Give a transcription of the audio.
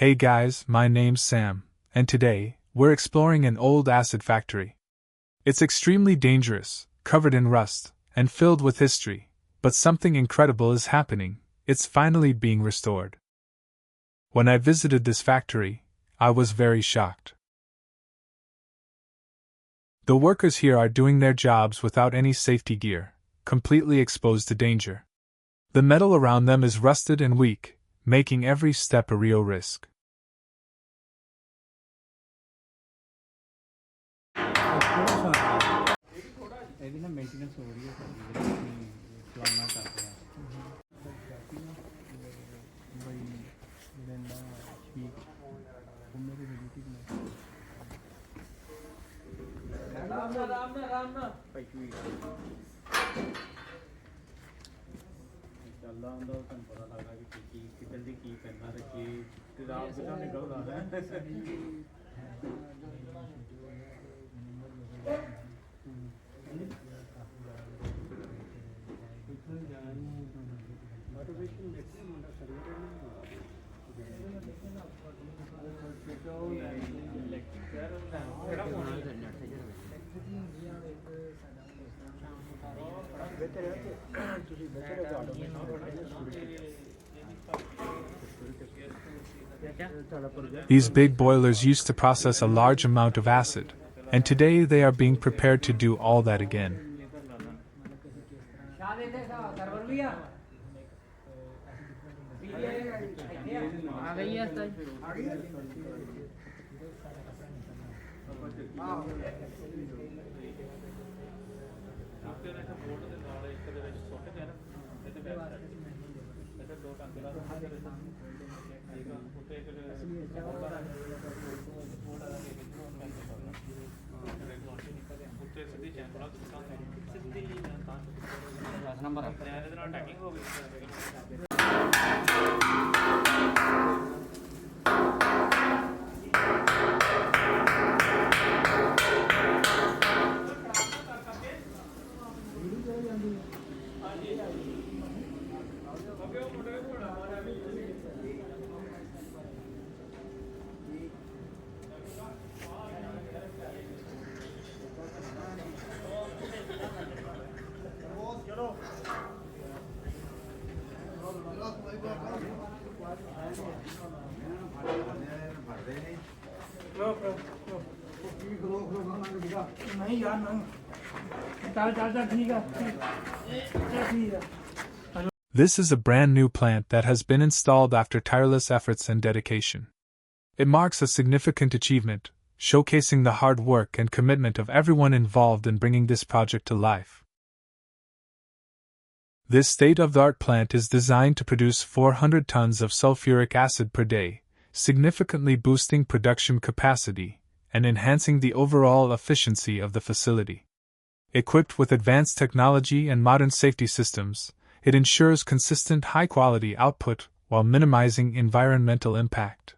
Hey guys, my name's Sam, and today, we're exploring an old acid factory. It's extremely dangerous, covered in rust, and filled with history, but something incredible is happening. It's finally being restored. When I visited this factory, I was very shocked. The workers here are doing their jobs without any safety gear, completely exposed to danger. The metal around them is rusted and weak, making every step a real risk. These big boilers used to process a large amount of acid, and today they are being prepared to do all that again. This is a brand new plant that has been installed after tireless efforts and dedication. It marks a significant achievement, showcasing the hard work and commitment of everyone involved in bringing this project to life. This state-of-the-art plant is designed to produce 400 tons of sulfuric acid per day, significantly boosting production capacity and enhancing the overall efficiency of the facility. Equipped with advanced technology and modern safety systems, it ensures consistent high-quality output while minimizing environmental impact.